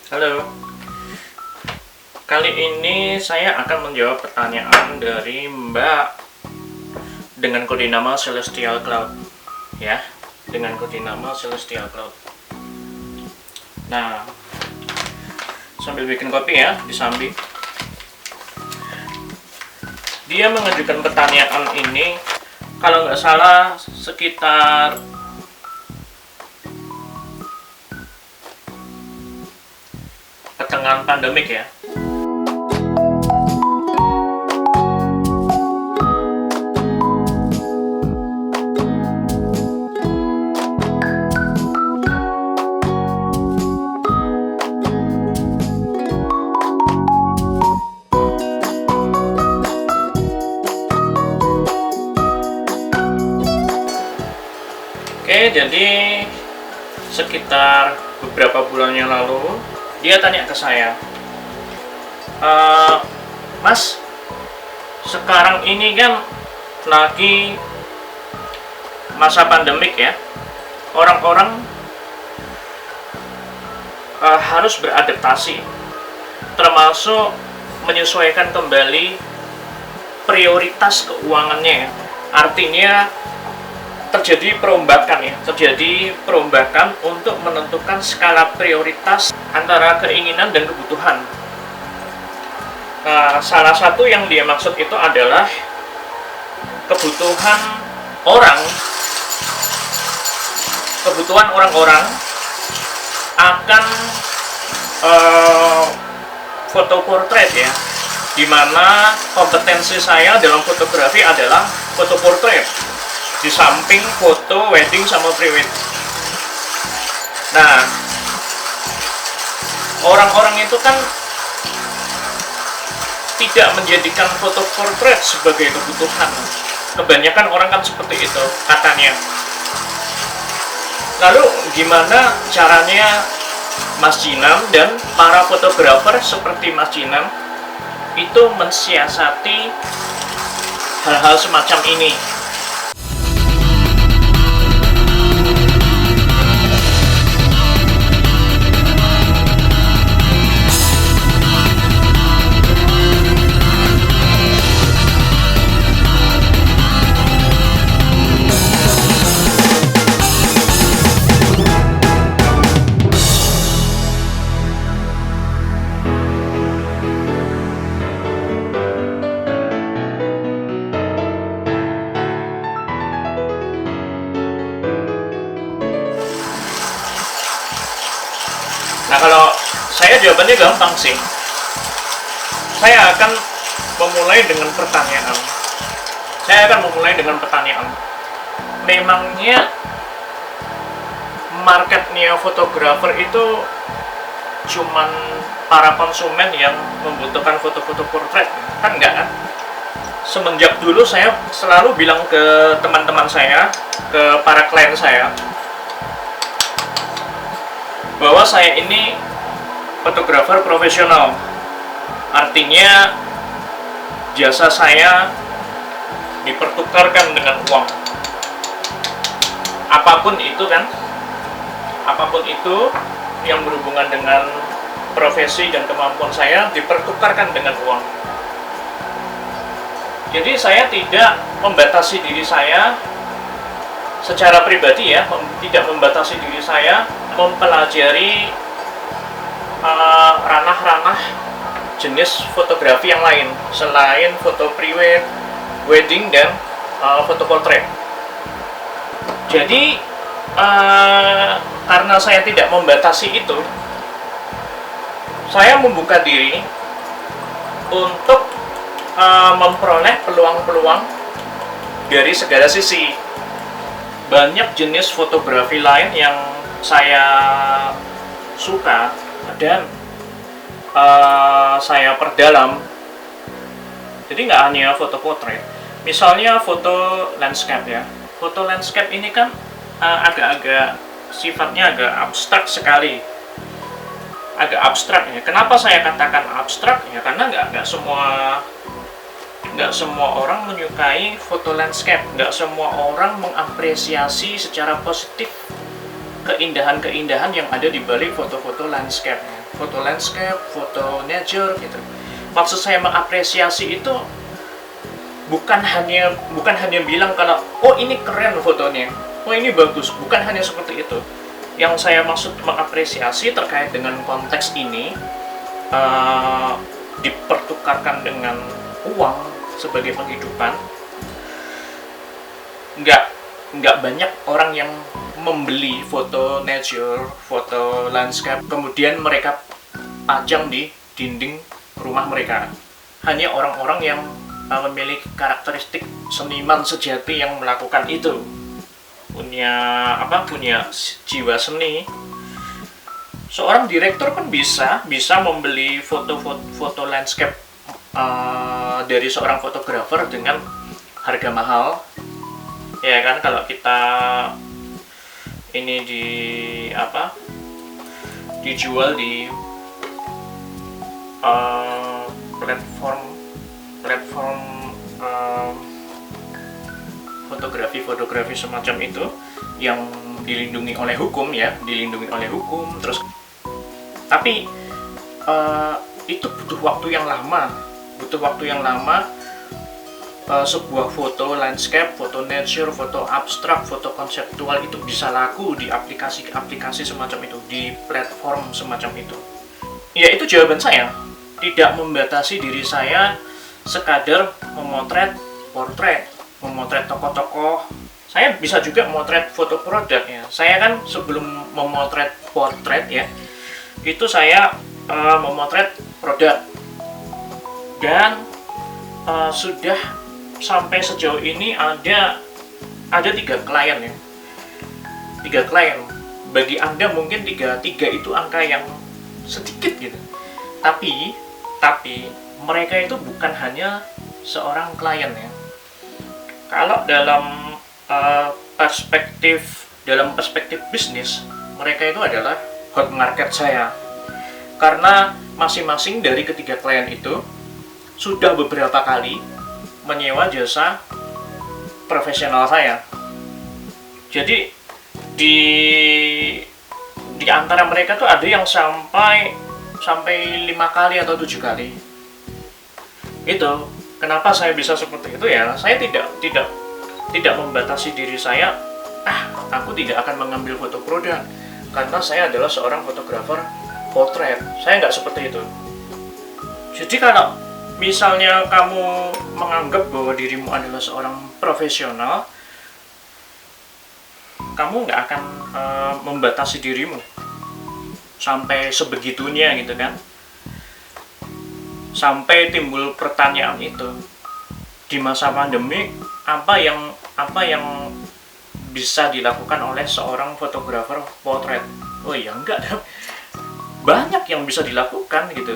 Halo, kali ini saya akan menjawab pertanyaan dari Mbak dengan kode nama Celestial Cloud, ya, dengan kode nama Celestial Cloud. Nah, sambil bikin kopi ya, di samping. Dia mengajukan pertanyaan ini, kalau nggak salah sekitar pertengahan pandemik ya. Oke, jadi sekitar beberapa bulan yang lalu dia tanya ke saya, Mas, sekarang ini kan lagi masa pandemik ya, orang-orang harus beradaptasi, termasuk menyesuaikan kembali prioritas keuangannya ya. Artinya terjadi perombakan untuk menentukan skala prioritas antara keinginan dan kebutuhan. Nah, salah satu yang dia maksud itu adalah kebutuhan orang-orang akan foto portrait ya, dimana kompetensi saya dalam fotografi adalah foto portrait di samping foto wedding sama pre-wed. Nah, orang-orang itu kan tidak menjadikan foto portrait sebagai kebutuhan. Kebanyakan orang kan seperti itu katanya. Lalu gimana caranya Mas Jinam dan para fotografer seperti Mas Jinam itu mensiasati hal-hal semacam ini? Nah, kalau saya jawabannya gampang sih. Saya akan memulai dengan pertanyaan. Memangnya marketnya fotografer itu cuman para konsumen yang membutuhkan foto-foto portrait? Kan enggak kan? Semenjak dulu saya selalu bilang ke teman-teman saya, ke para klien saya, bahwa saya ini fotografer profesional. Artinya jasa saya dipertukarkan dengan uang. Apapun itu yang berhubungan dengan profesi dan kemampuan saya dipertukarkan dengan uang. Jadi saya tidak membatasi diri saya secara pribadi ya, tidak membatasi diri saya mempelajari ranah-ranah jenis fotografi yang lain selain foto pre-wed, wedding, dan foto portrait. Jadi karena saya tidak membatasi itu, saya membuka diri untuk memperoleh peluang-peluang dari segala sisi. Banyak jenis fotografi lain yang saya suka dan saya perdalam. Jadi nggak hanya foto portrait, misalnya foto landscape ya. Foto landscape ini kan agak-agak sifatnya agak abstrak sekali, agak abstrak ya. Kenapa saya katakan abstrak ya? Karena nggak semua orang menyukai foto landscape, nggak semua orang mengapresiasi secara positif keindahan-keindahan yang ada di balik foto-foto landscape. foto landscape, foto nature gitu. Maksud saya mengapresiasi itu bukan hanya bilang kalau oh ini keren fotonya, oh ini bagus, bukan hanya seperti itu. Yang saya maksud mengapresiasi terkait dengan konteks ini, dipertukarkan dengan uang sebagai penghidupan. Nggak banyak orang yang membeli foto nature, foto landscape, kemudian mereka pajang di dinding rumah mereka. Hanya orang-orang yang memiliki karakteristik seniman sejati yang melakukan itu, punya jiwa seni. Seorang direktur kan bisa membeli foto landscape dari seorang fotografer dengan harga mahal, ya kan. Kalau kita ini dijual di platform fotografi semacam itu yang dilindungi oleh hukum, terus tapi itu butuh waktu yang lama. Sebuah foto landscape, foto nature, foto abstrak, foto konseptual itu bisa laku di aplikasi semacam itu, di platform semacam itu. Ya, itu jawaban saya. Tidak membatasi diri saya sekadar memotret portret, memotret tokoh-tokoh. Saya bisa juga memotret foto produk ya. Saya kan sebelum memotret portret ya, itu saya memotret produk. Dan sudah sampai sejauh ini ada 3 klien ya. 3 klien. Bagi Anda mungkin 3 itu angka yang sedikit gitu. Tapi mereka itu bukan hanya seorang klien ya. Kalau dalam perspektif bisnis, mereka itu adalah hot market saya. Karena masing-masing dari ketiga klien itu sudah beberapa kali menyewa jasa profesional saya. Jadi di antara mereka tuh ada yang sampai 5 kali atau 7 kali. Itu kenapa saya bisa seperti itu ya. Saya tidak membatasi diri saya. Aku tidak akan mengambil foto produk karena saya adalah seorang fotografer potret. Saya nggak seperti itu. Jadi kalau misalnya kamu menganggap bahwa dirimu adalah seorang profesional, kamu nggak akan membatasi dirimu sampai sebegitunya gitu kan. Sampai timbul pertanyaan itu, di masa pandemi apa yang bisa dilakukan oleh seorang fotografer potret? Oh ya enggak, banyak yang bisa dilakukan gitu.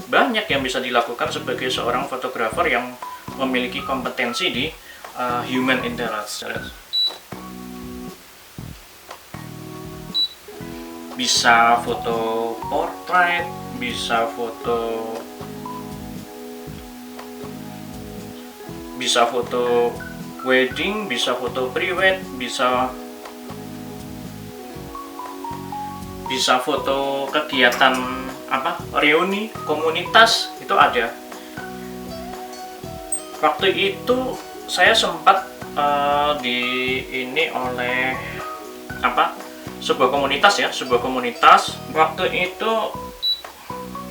Banyak yang bisa dilakukan sebagai seorang fotografer yang memiliki kompetensi di human interest. Bisa foto portrait, bisa foto wedding, bisa foto pre-wed, bisa foto kegiatan reuni komunitas, itu ada. Waktu itu saya sempat oleh sebuah komunitas. Waktu itu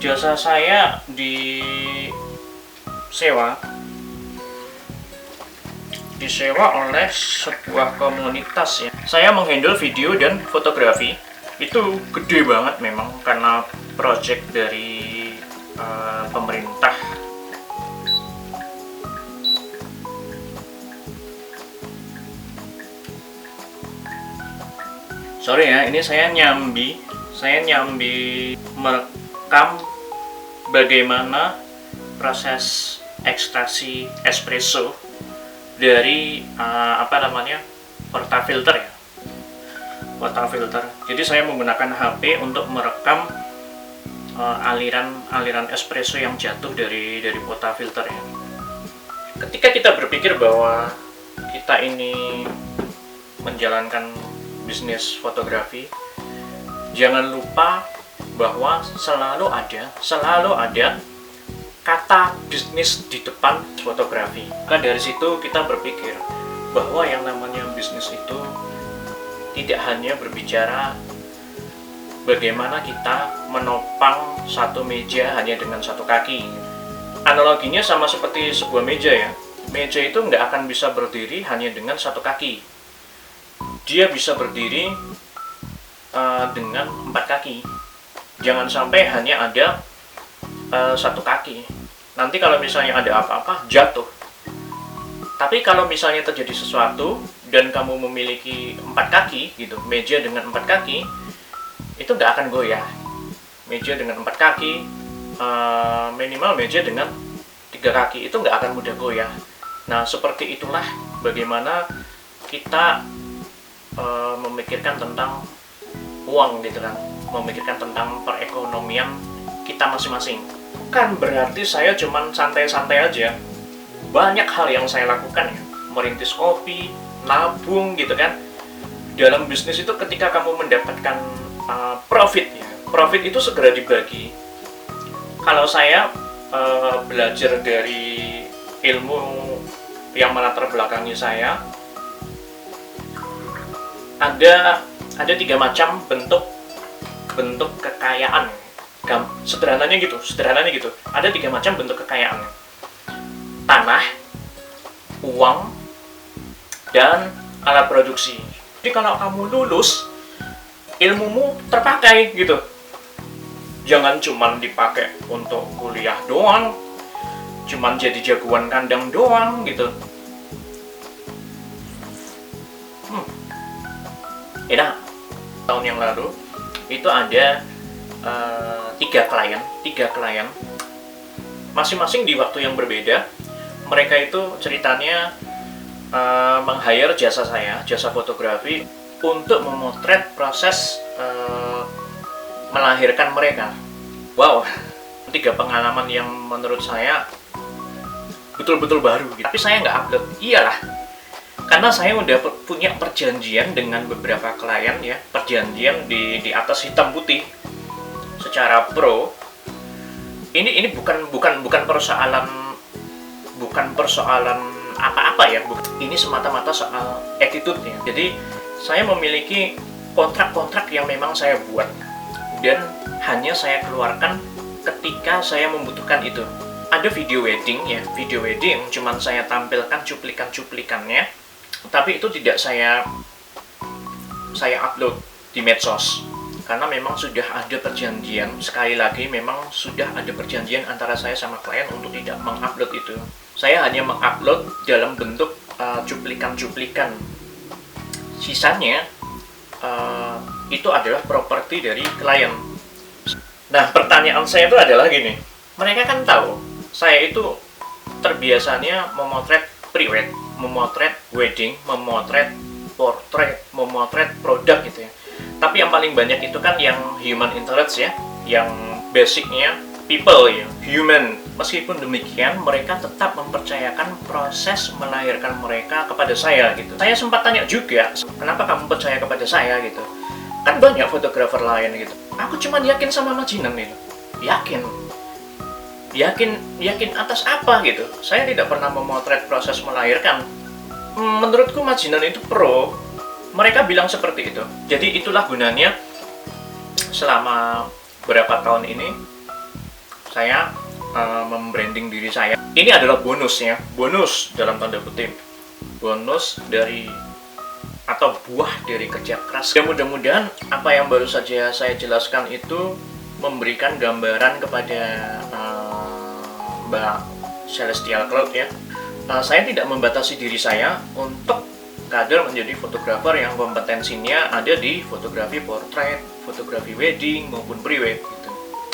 jasa saya disewa oleh sebuah komunitas ya. Saya menghandle video dan fotografi. Itu gede banget memang karena project dari pemerintah. Sorry ya, ini saya nyambi merekam bagaimana proses ekstraksi espresso dari portafilter ya. Portafilter. Jadi saya menggunakan HP untuk merekam aliran espresso yang jatuh dari portafilter ya. Ketika kita berpikir bahwa kita ini menjalankan bisnis fotografi, jangan lupa bahwa selalu ada kata bisnis di depan fotografi. Maka dari situ kita berpikir bahwa yang namanya bisnis itu tidak hanya berbicara bagaimana kita menopang satu meja hanya dengan satu kaki. Analoginya sama seperti sebuah meja ya. Meja itu nggak akan bisa berdiri hanya dengan satu kaki. Dia bisa berdiri dengan 4 kaki. Jangan sampai hanya ada satu kaki. Nanti kalau misalnya ada apa-apa, jatuh. Tapi kalau misalnya terjadi sesuatu dan kamu memiliki 4 kaki, gitu, meja dengan 4 kaki, itu nggak akan goyah. Meja dengan 4 kaki, minimal meja dengan 3 kaki, itu nggak akan mudah goyah. Nah, seperti itulah bagaimana kita memikirkan tentang uang, gitu kan, memikirkan tentang perekonomian kita masing-masing. Bukan berarti saya cuman santai-santai aja. Banyak hal yang saya lakukan ya, merintis kopi, nabung, gitu kan. Dalam bisnis itu ketika kamu mendapatkan profit ya, profit itu segera dibagi. Kalau saya belajar dari ilmu yang melatar belakangi saya, ada 3 macam bentuk kekayaan. Sederhananya gitu. Ada 3 macam bentuk kekayaan: tanah, uang, dan alat produksi. Jadi kalau kamu lulus, ilmumu terpakai gitu. Jangan cuman dipakai untuk kuliah doang, cuman jadi jagoan kandang doang gitu. Tahun yang lalu itu ada 3 klien, masing-masing di waktu yang berbeda. Mereka itu ceritanya meng-hire jasa saya, jasa fotografi, untuk memotret proses melahirkan mereka. Wow, 3 pengalaman yang menurut saya betul-betul baru gitu. Tapi saya nggak upload, iyalah, karena saya udah punya perjanjian dengan beberapa klien ya, perjanjian di atas hitam putih secara pro. Ini bukan persoalan apa-apa ya, ini semata-mata soal attitude-nya. Jadi saya memiliki kontrak-kontrak yang memang saya buat dan hanya saya keluarkan ketika saya membutuhkan itu. Ada video wedding ya, video wedding cuman saya tampilkan cuplikan-cuplikannya, tapi itu tidak saya upload di medsos karena memang sudah ada perjanjian. Sekali lagi, memang sudah ada perjanjian antara saya sama klien untuk tidak mengupload itu. Saya hanya mengupload dalam bentuk cuplikan-cuplikan. Sisanya itu adalah properti dari klien. Nah, pertanyaan saya itu adalah gini, mereka kan tahu saya itu terbiasanya memotret pre-wed, memotret wedding, memotret portrait, memotret produk gitu ya. Tapi yang paling banyak itu kan yang human interest ya, yang basicnya people ya, human. Meskipun demikian, mereka tetap mempercayakan proses melahirkan mereka kepada saya gitu. Saya sempat tanya juga, kenapa kamu percaya kepada saya gitu? Kan banyak fotografer lain gitu. Aku cuma yakin sama Majinan gitu. Yakin atas apa gitu? Saya tidak pernah memotret proses melahirkan. Menurutku Majinan itu pro. Mereka bilang seperti itu. Jadi itulah gunanya selama berapa tahun ini saya membranding diri saya. Ini adalah bonus ya, bonus dalam tanda kutip, bonus dari atau buah dari kerja keras. Ya, mudah-mudahan apa yang baru saja saya jelaskan itu memberikan gambaran kepada Mbak Celestial Cloud ya. Saya tidak membatasi diri saya untuk kader menjadi fotografer yang kompetensinya ada di fotografi portrait, fotografi wedding maupun pre-wed gitu.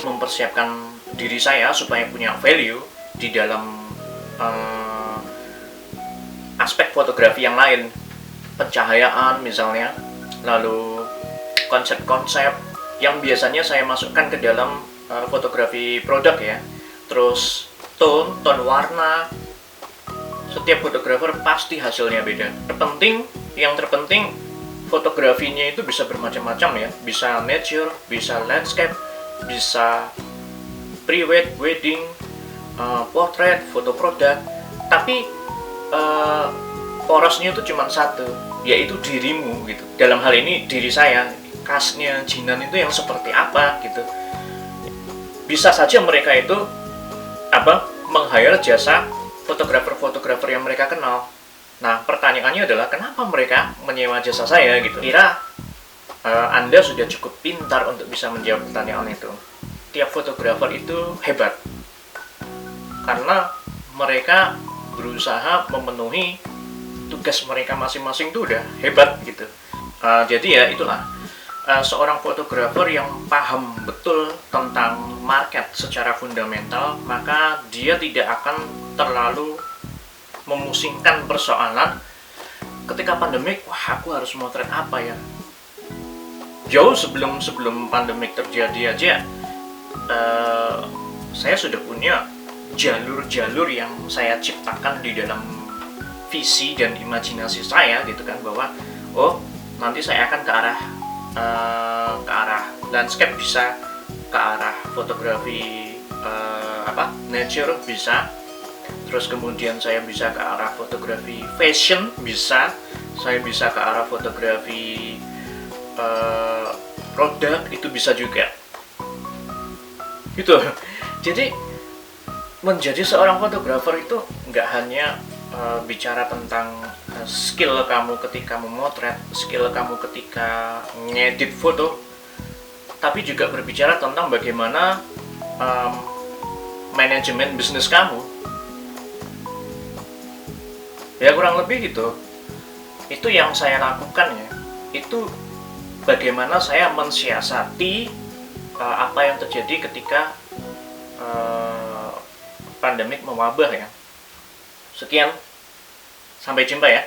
Mempersiapkan diri saya supaya punya value di dalam aspek fotografi yang lain, pencahayaan misalnya, lalu konsep-konsep yang biasanya saya masukkan ke dalam fotografi produk ya, terus tone warna. Setiap fotografer pasti hasilnya beda. Yang terpenting fotografinya itu bisa bermacam-macam ya, bisa nature, bisa landscape, bisa pre-wed, wedding, potret, foto produk, tapi porosnya itu cuma satu, yaitu dirimu gitu. Dalam hal ini diri saya, khasnya Jinan itu yang seperti apa gitu. Bisa saja mereka itu meng-hire jasa fotografer-fotografer yang mereka kenal. Nah, pertanyaannya adalah kenapa mereka menyewa jasa saya gitu. Kira Anda sudah cukup pintar untuk bisa menjawab pertanyaan itu. Tiap fotografer itu hebat karena mereka berusaha memenuhi tugas mereka masing-masing, itu udah hebat gitu. Jadi ya itulah, seorang fotografer yang paham betul tentang market secara fundamental, maka dia tidak akan terlalu memusingkan persoalan ketika pandemik, wah aku harus motret apa ya. Jauh sebelum pandemik terjadi aja, saya sudah punya jalur-jalur yang saya ciptakan di dalam visi dan imajinasi saya gitu kan, bahwa nanti saya akan ke arah landscape, bisa ke arah fotografi nature bisa, terus kemudian saya bisa ke arah fotografi fashion bisa, saya bisa ke arah fotografi produk itu bisa juga gitu. Jadi menjadi seorang fotografer itu nggak hanya bicara tentang skill kamu ketika memotret, skill kamu ketika ngedit foto, tapi juga berbicara tentang bagaimana manajemen bisnis kamu. Ya kurang lebih gitu. Itu yang saya lakukan ya. Itu bagaimana saya mensiasati apa yang terjadi ketika pandemik mewabah ya. Sekian, sampai jumpa ya.